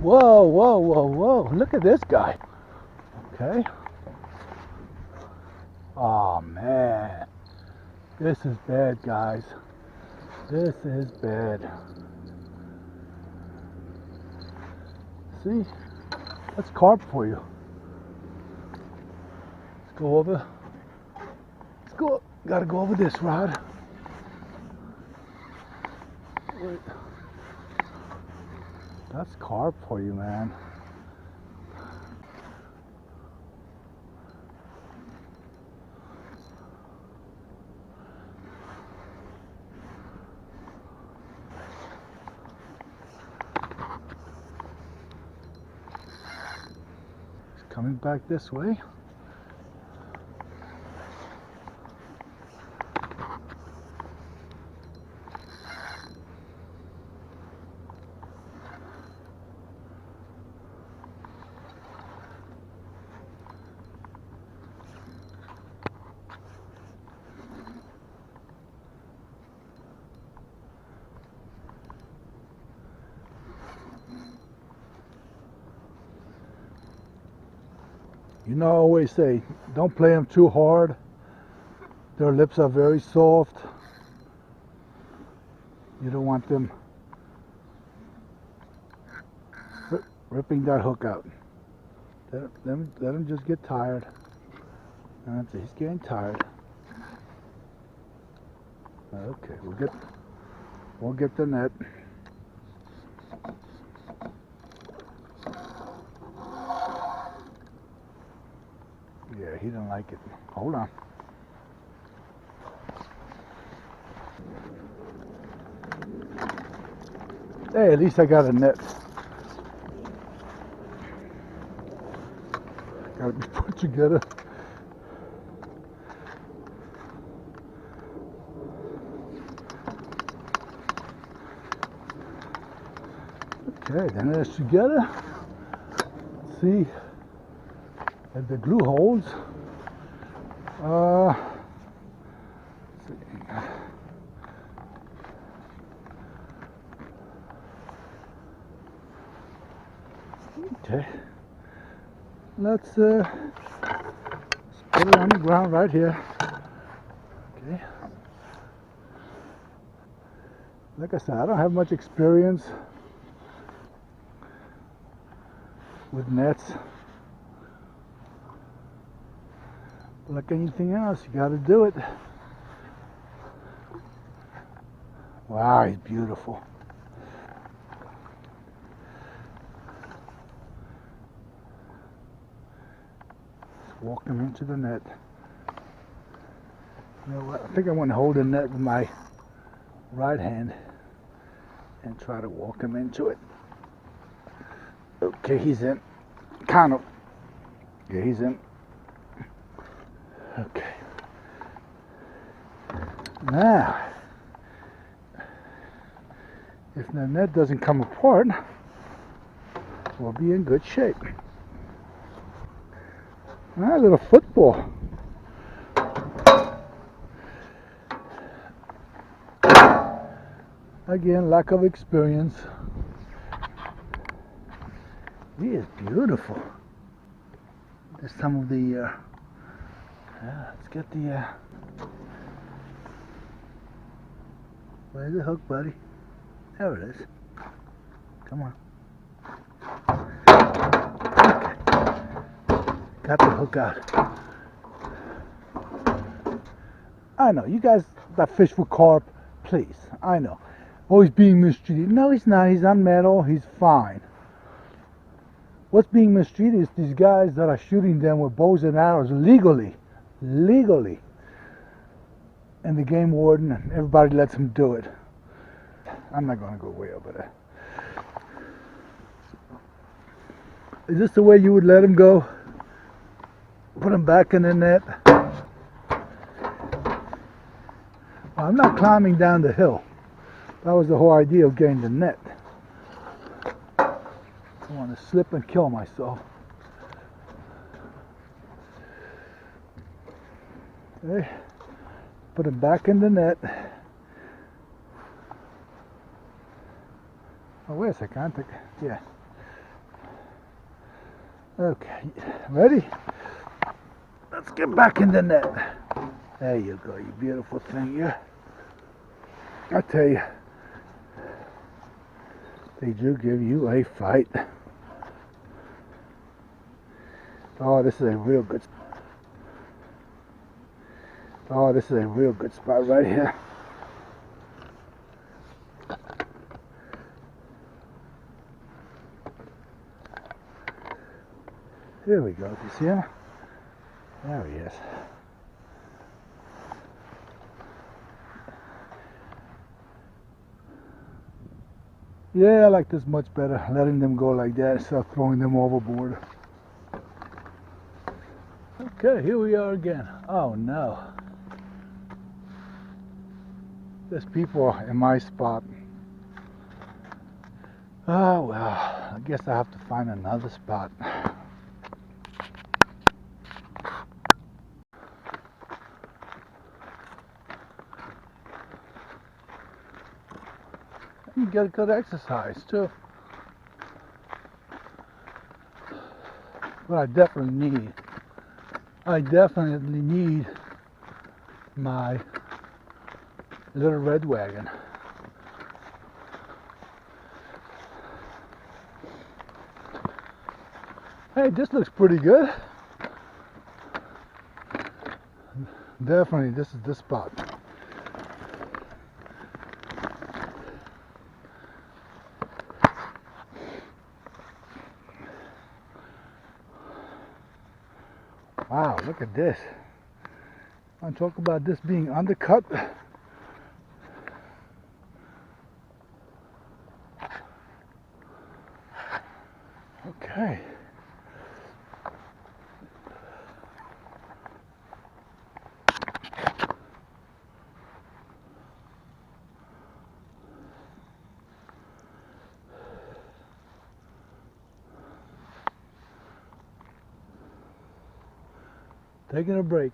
Whoa, whoa, whoa, whoa. Look at this guy. Okay. Oh, man. This is bad, guys. This is bad. See? That's carp for you. Let's go over. Let's go. Gotta go over this rod. Wait. That's carp for you, man. He's coming back this way. You know, I always say, don't play them too hard. Their lips are very soft. You don't want them ripping that hook out. Let him just get tired. That's it, he's getting tired. Okay, we'll get the net. Yeah, he didn't like it. Hold on. Hey, at least I got a net. Gotta be put together. Okay, then it's together. Let's see if the glue holds. Let's see. Okay. Let's put it on the ground right here. Okay. Like I said, I don't have much experience with nets. But like anything else, you got to do it. Wow, he's beautiful. Let's walk him into the net. You know what? I think I want to hold the net with my right hand and try to walk him into it. Okay, he's in. Kind of. Yeah, he's in. Okay. Now, if the net doesn't come apart, we'll be in good shape. A little football. Again, lack of experience. He is beautiful. There's some of the, let's get the, where's the hook, buddy? There it is. Come on. Okay. Got the hook out. I know, you guys that fish for carp, please, I know. Oh, he's being mistreated. No, he's not. He's on metal. He's fine. What's being mistreated is these guys that are shooting them with bows and arrows legally. And the game warden and everybody lets them do it. I'm not going to go way over there. Is this the way you would let him go? Put him back in the net? Well, I'm not climbing down the hill. That was the whole idea of getting the net. I want to slip and kill myself. Okay. Put him back in the net. Oh, wait a second. Yeah. Okay, ready? Let's get back in the net. There you go, you beautiful thing. Yeah, I tell you, they do give you a fight. Oh, this is a real good. Oh, this is a real good spot right here. Here we go. Do you see him? There he is. Yeah, I like this much better. Letting them go like that instead of throwing them overboard. Okay, here we are again. Oh no. There's people in my spot. Oh well, I guess I have to find another spot. You get good exercise too. But I definitely need my little red wagon. Hey, this looks pretty good. Definitely, this is the spot. Wow, look at this. I'm talking about this being undercut. Okay. Taking a break.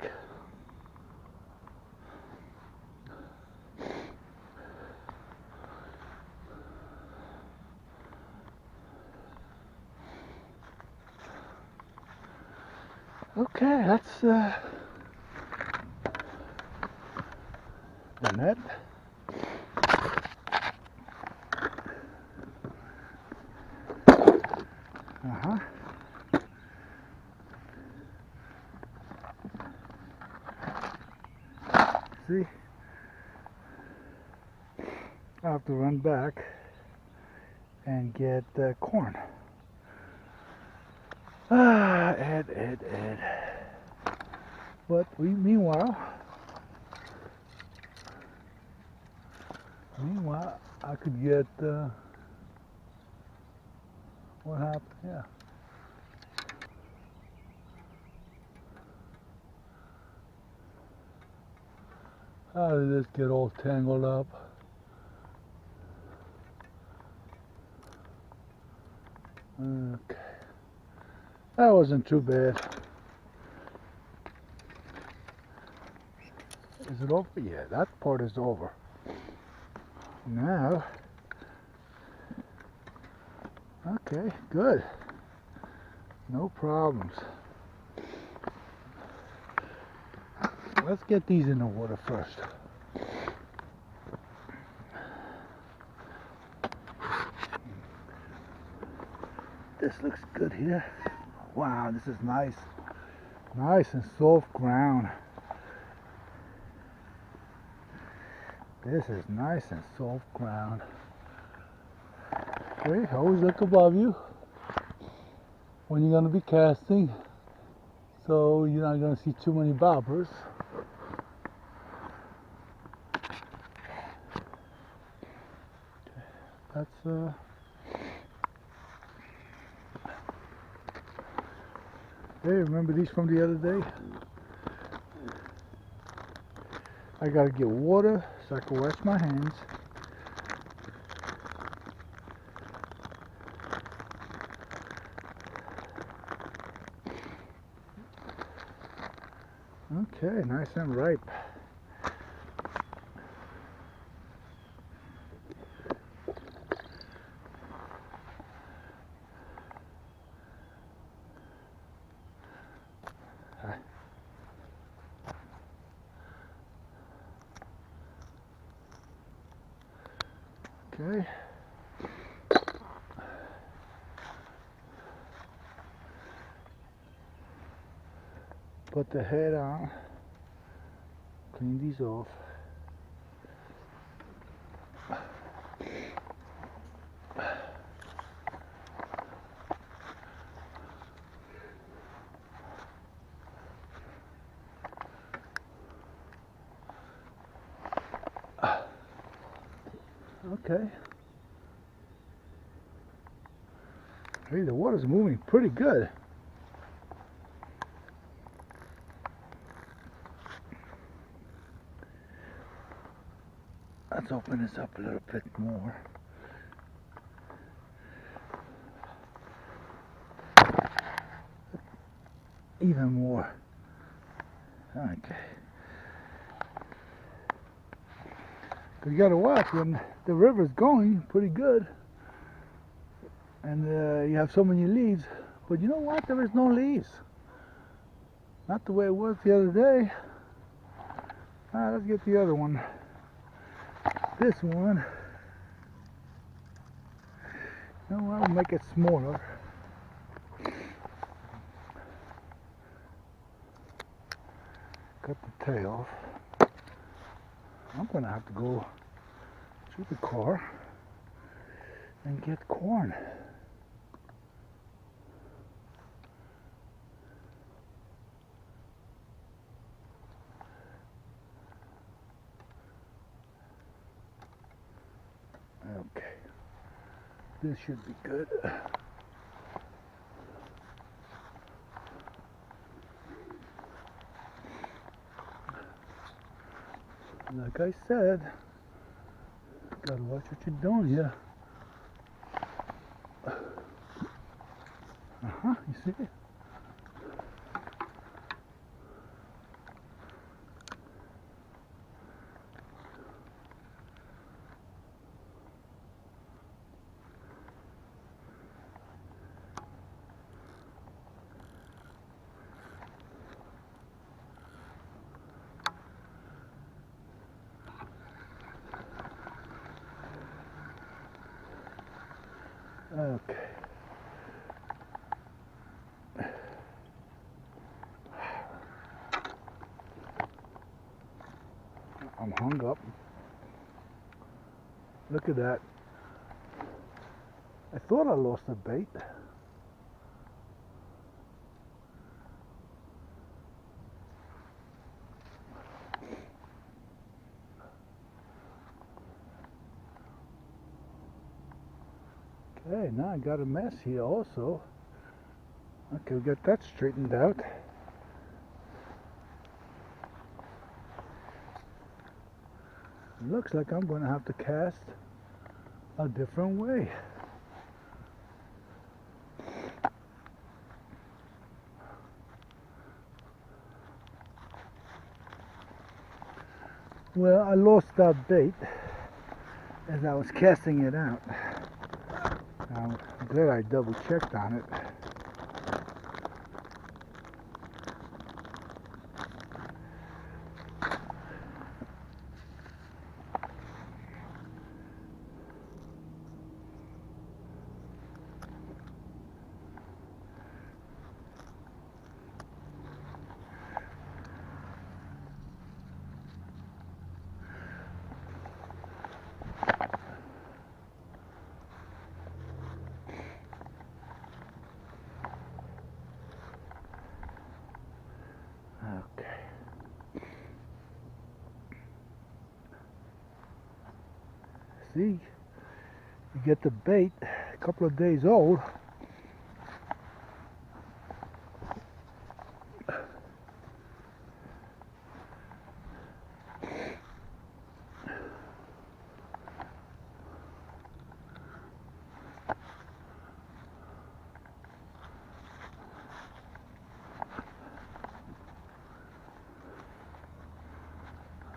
Okay, that's the net. Uh-huh. See? I have to run back and get corn. Ah, Ed. But meanwhile, I could get, what happened? Yeah. How did this get all tangled up? Okay. That wasn't too bad. Is it over? Yeah, that part is over. Now, okay, good. No problems. Let's get these in the water first. This looks good here. Wow, this is nice. Nice and soft ground. This is nice and soft ground. Okay, always look above you when you're going to be casting, so you're not going to see too many bobbers. That's hey, remember these from the other day? I gotta get water so I can wash my hands. Okay, nice and ripe. Okay. Put the head on. Clean these off. Okay. Hey, the water's moving pretty good. Let's open this up a little bit more. Even more. Okay. You gotta watch when the river's going pretty good and you have so many leaves, but you know what, there is no leaves, not the way it was the other day. Let's get the other one. This one, you know what, I'll make it smaller. Cut the tail off. I'm gonna have to go to the car and get corn. Okay, this should be good. Like I said, gotta watch what you're doing here. You see it? Okay. I'm hung up. Look at that. I thought I lost the bait. Okay, now I got a mess here also. Okay, we got that straightened out. Looks like I'm going to have to cast a different way. Well, I lost that bait as I was casting it out. I'm glad I double checked on it. See, you get the bait a couple of days old.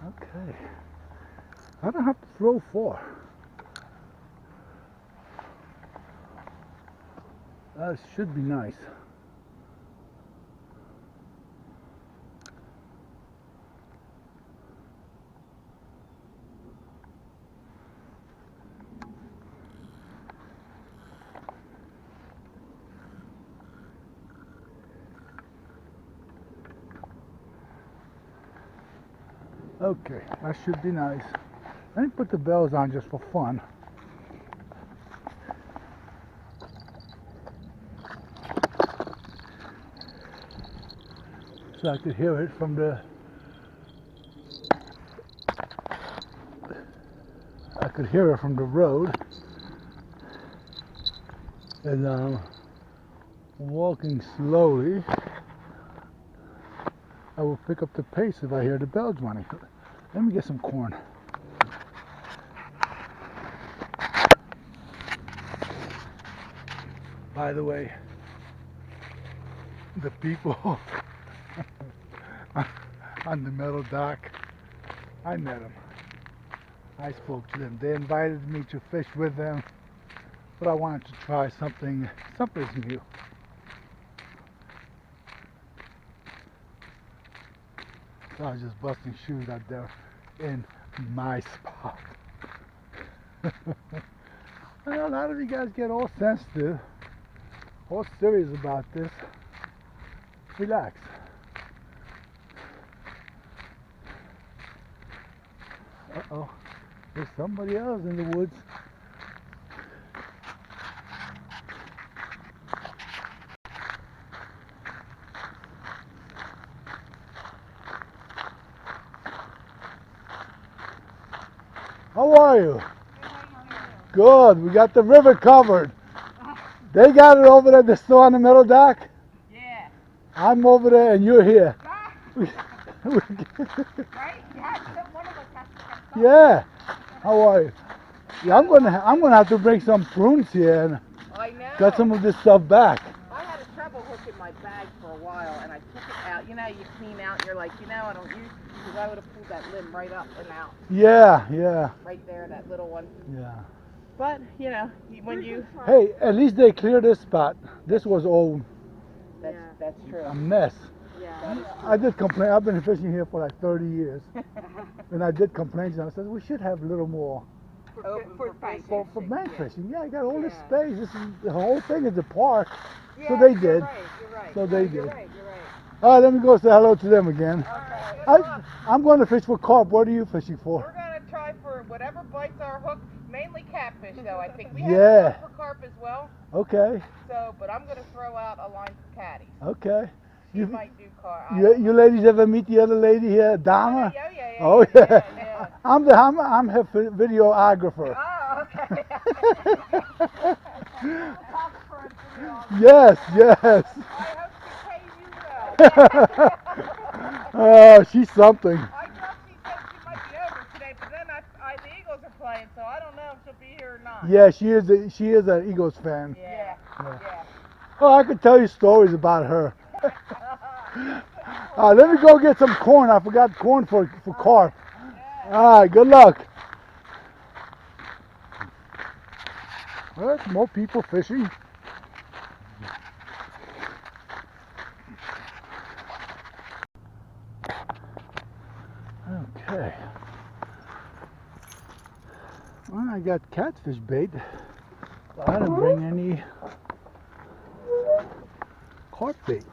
Okay, I don't have to throw far. That should be nice. Okay, that should be nice. Let me put the bells on just for fun. So I could hear it from the road. And I'm walking slowly. I will pick up the pace if I hear the bells running. Let me get some corn. By the way, the people on the metal dock, I met them. I spoke to them. They invited me to fish with them, but I wanted to try something new. So I was just busting shoes out there in my spot. Well, a lot of you guys get all sensitive, all serious about this. Relax. Uh-oh, there's somebody else in the woods. How are you? Good. We got the river covered. They got it over there. They're still on the middle dock? Yeah. I'm over there and you're here. Right? Yeah, one of us has to come. Yeah. How are you? Yeah, I'm gonna have to bring some prunes here and I know. got some of this stuff back. I had a trouble hooking my bag for a while, and I took it out. You know, you clean out, and you're like, I don't use it, because I would have pulled that limb right up and out. Yeah, yeah. Right there, that little one. Yeah. But, when you... Hey, at least they cleared this spot. This was all That's true. a mess. Yeah. I did complain. I've been fishing here for like 30 years. And I did complain. I said, we should have a little more For bank fishing. Yeah, I got all this space. The whole thing is a park. Yeah, So they did. You're right. So they did. You're right. All right, let me go say hello to them again. Okay. I'm going to fish for carp. What are you fishing for? We're going to try for whatever bites our hook. Mainly catfish, though, I think. We Yeah. have a for carp as well. Okay. So, but I'm going to throw out a line for catties. Okay. She might do carp. You ladies ever meet the other lady here, Donna? Yeah. Oh yeah. I'm her videographer. Oh, okay. Yes. I hope she pays you well. Oh, she's something. I thought she said she might be over today, but then the Eagles are playing, so I don't know if she'll be here or not. Yeah, she is an Eagles fan. Yeah. Oh, I could tell you stories about her. Let me go get some corn. I forgot corn for carp. All right, good luck. Well, there's more people fishing. Okay. Well, I got catfish bait, but I didn't bring any carp bait.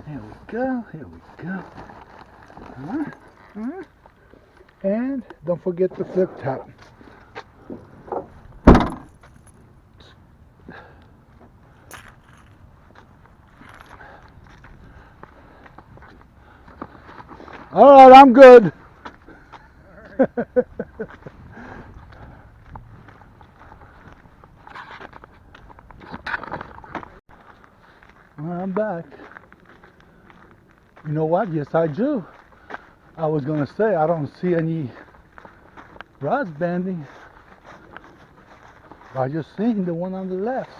Here we go. And don't forget the flip top. All right, I'm good. I'm back. You know what? Yes, I do. I was going to say I don't see any rods bending. I just seen the one on the left.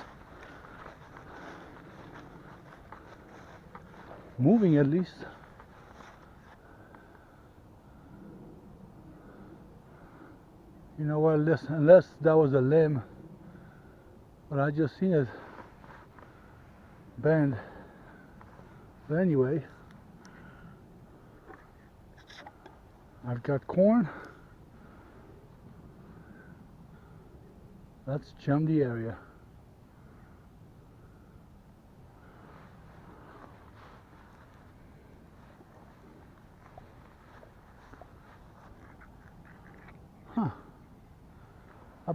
Moving at least. You know what, unless that was a limb, but I just seen it bend. But anyway, I've got corn. Let's chum the area.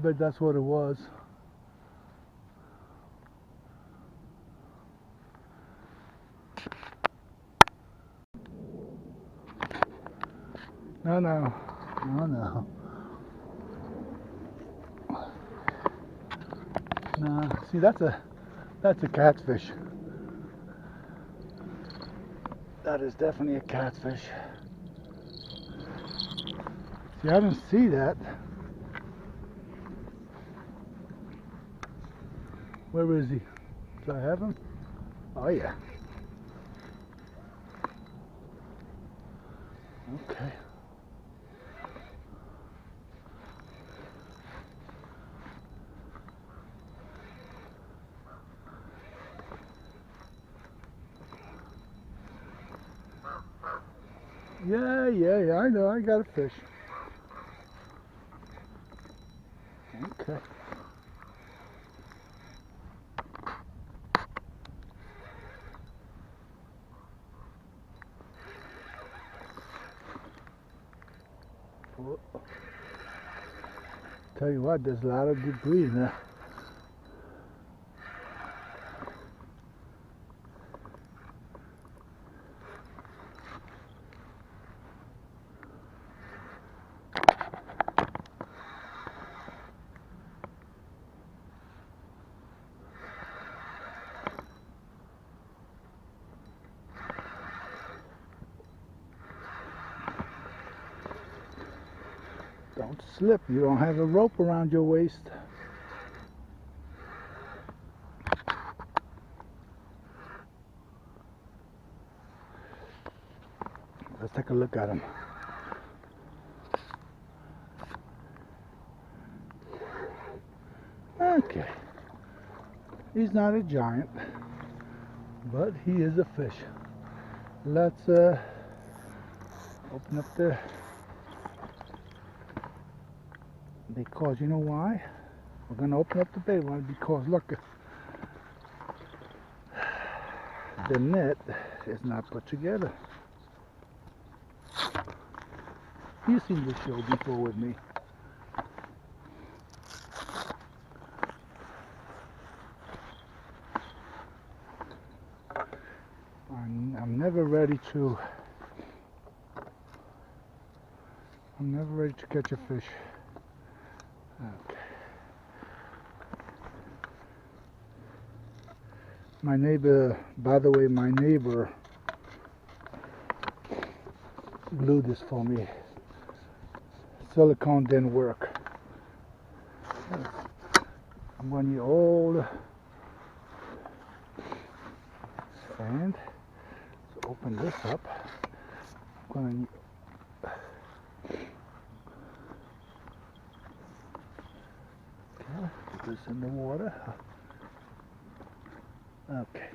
bet that's what it was. No, no, no, no. No, see, that's a catfish. That is definitely a catfish. See, I didn't see that. Where is he? Do I have him? Oh yeah. Okay. Yeah, I know, I got a fish. Okay. Well, tell you what, there's a lot of debris in there. Don't slip. You don't have a rope around your waist. Let's take a look at him. Okay. He's not a giant, but he is a fish. Let's open up the... Because you know why? We're going to open up the bait one because look, the net is not put together. You've seen this show before with me. I'm never ready to catch a fish. Okay. My neighbor, by the way, my neighbor glued this for me. Silicone didn't work. I'm going to use old sand. So open this up. I'm going to put this in the water. Okay.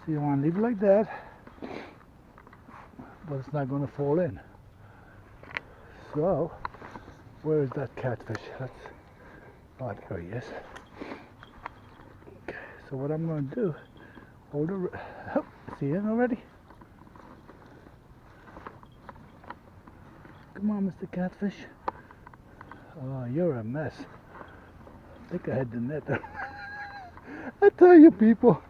So you want to leave it like that, but it's not going to fall in. So, where is that catfish? Oh, there he is. Okay, so what I'm going to do, hold it, oh, see it already? Come on, Mr. Catfish. Oh, you're a mess. I think I had the net. I tell you people,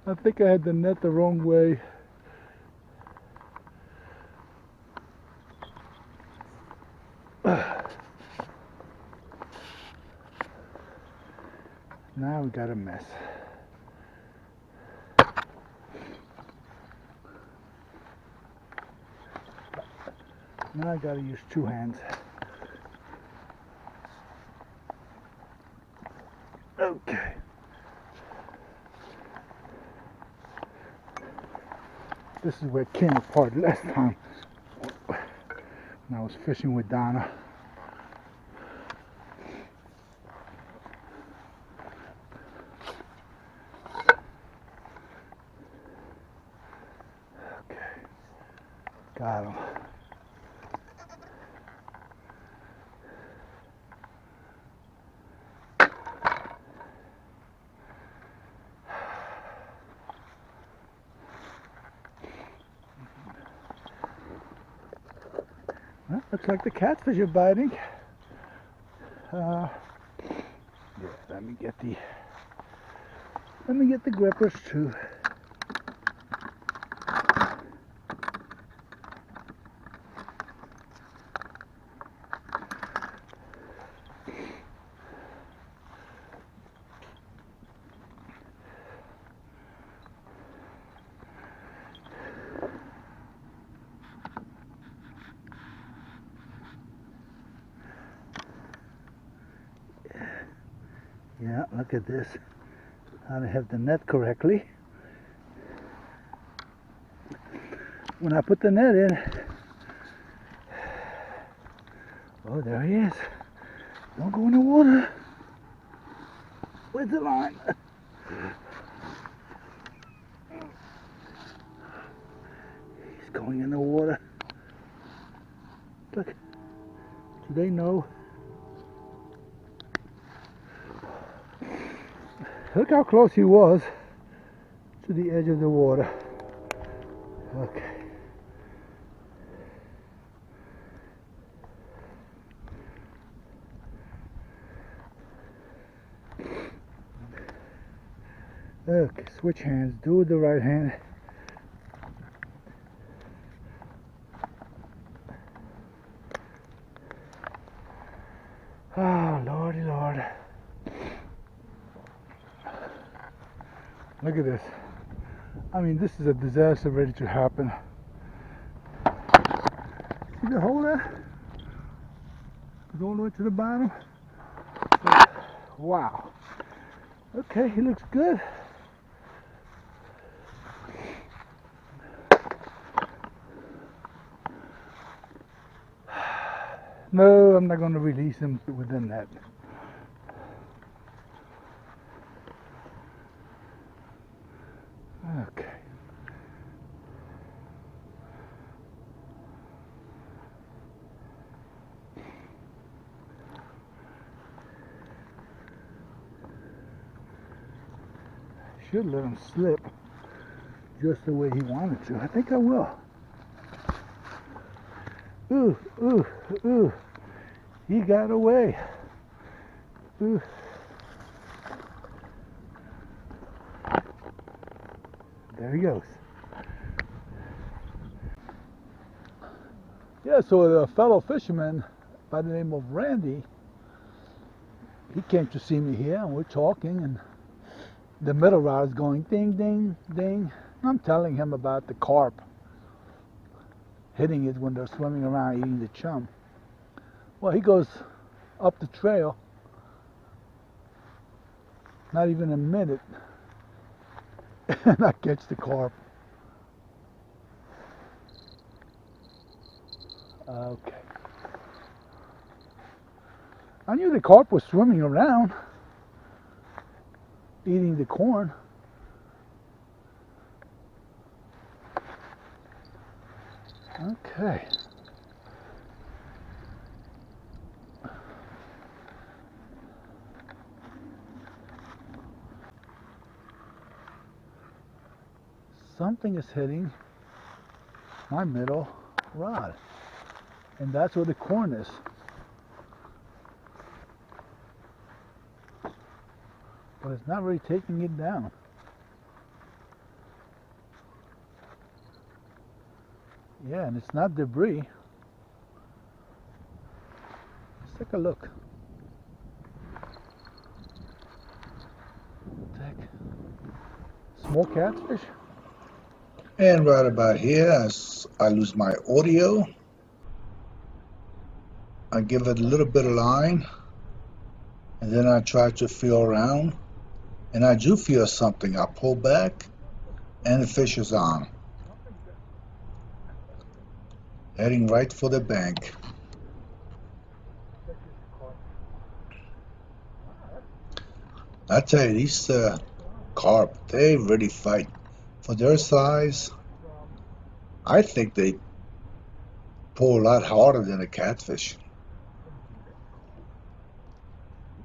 I think I had the net the wrong way. Now we got a mess. Now I gotta use two hands. Okay. This is where it came apart last time when I was fishing with Donna. Okay, got him. Well, looks like the catfish are biting. Yeah, let me get the grippers too. Yeah, look at this. How to have the net correctly. When I put the net in, oh, there he is. Don't go in the water. Where's the line? He's going in the water. Look, do they know? Look how close he was to the edge of the water. Okay. Okay, switch hands. Do it with the right hand. Oh, Lordy Lord. Look at this. I mean, this is a disaster ready to happen. See the hole there? Goes all the way to the bottom. Wow. Okay, he looks good. No, I'm not going to release him within that. Okay. Should let him slip just the way he wanted to. I think I will. Ooh, ooh, ooh. He got away. Ooh. There he goes. Yeah, so a fellow fisherman by the name of Randy, he came to see me here, and we're talking, and the middle rod is going ding, ding, ding. I'm telling him about the carp hitting it when they're swimming around eating the chum. Well, he goes up the trail, not even a minute, and I catch the carp. Okay. I knew the carp was swimming around, eating the corn. Okay. Something is hitting my middle rod, and that's where the corn is. But it's not really taking it down. Yeah, and it's not debris. Let's take a look. Small catfish. And right about here, as I lose my audio, I give it a little bit of line, and then I try to feel around, and I do feel something. I pull back, and the fish is on, heading right for the bank. I tell you, these carp, they really fight. For their size, I think they pull a lot harder than a catfish.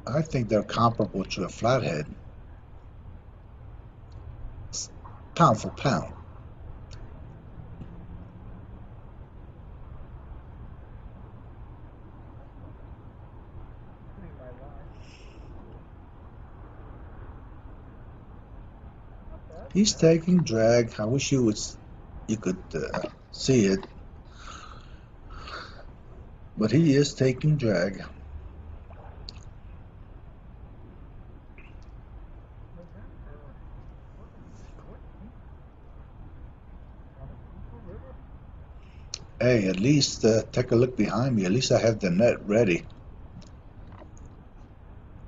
I think they're comparable to a flathead, pound for pound. He's taking drag. I wish you could see it, but he is taking drag. Hey, at least take a look behind me. At least I have the net ready.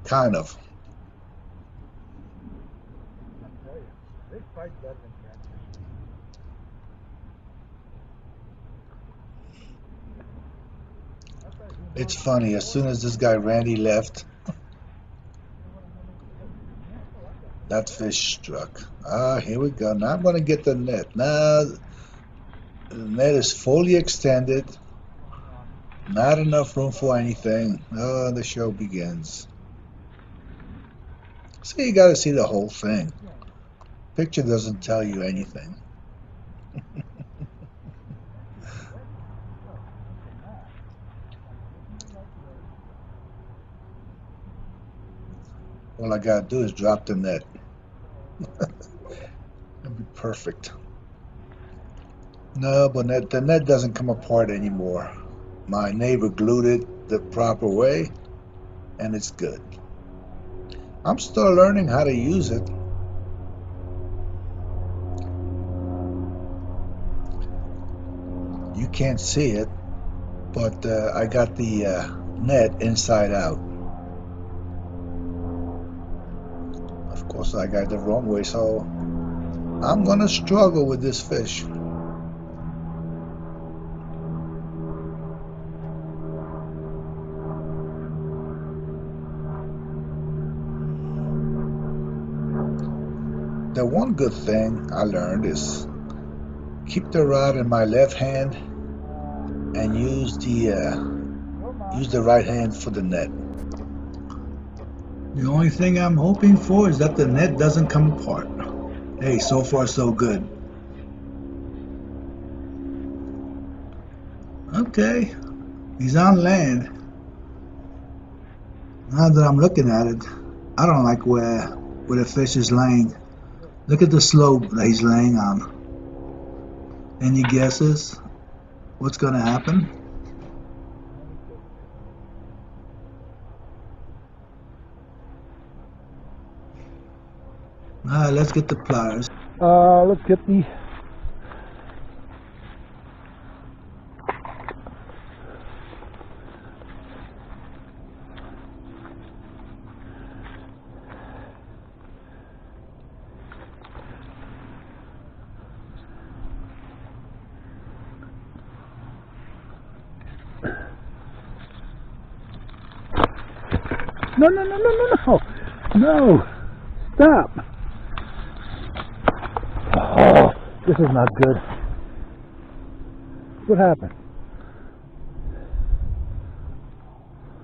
Kind of. It's funny, as soon as this guy Randy left, that fish struck. Ah, here we go. Now I'm going to get the net. Now the net is fully extended. Not enough room for anything. Oh, the show begins. See, you got to see the whole thing. Picture doesn't tell you anything. All I got to do is drop the net. It'll be perfect. No, but the net doesn't come apart anymore. My neighbor glued it the proper way, and it's good. I'm still learning how to use it. You can't see it, but I got the net inside out. Of course, I got it the wrong way, so I'm gonna struggle with this fish. The one good thing I learned is keep the rod in my left hand and use the right hand for the net. The only thing I'm hoping for is that the net doesn't come apart. Hey, so far so good. Okay, he's on land. Now that I'm looking at it, I don't like where the fish is laying. Look at the slope that he's laying on. Any guesses? What's gonna happen? Alright, let's get the pliers. Let's get the no, stop. Oh, this is not good. What happened?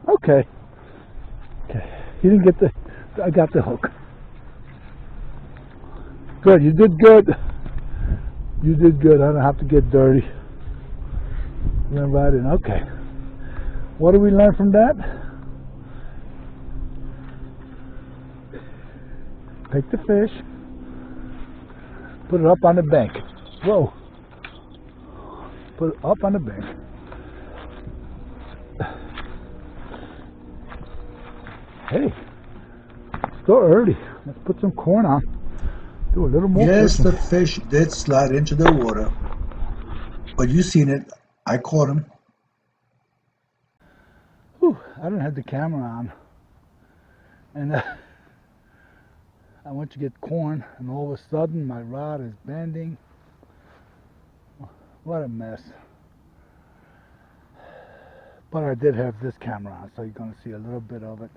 Okay, you didn't get I got the hook. Good, you did good. You did good. I don't have to get dirty. Went right in. Okay, what do we learn from that? Take the fish, put it up on the bank. Whoa. Put it up on the bank. Hey, still early. Let's put some corn on. Do a little more. Yes, fishing. the fish did slide into the water, but you seen it. I caught him. Whew, I didn't have the camera on, and I went to get corn, and all of a sudden my rod is bending. What a mess. But I did have this camera on, so you're going to see a little bit of it.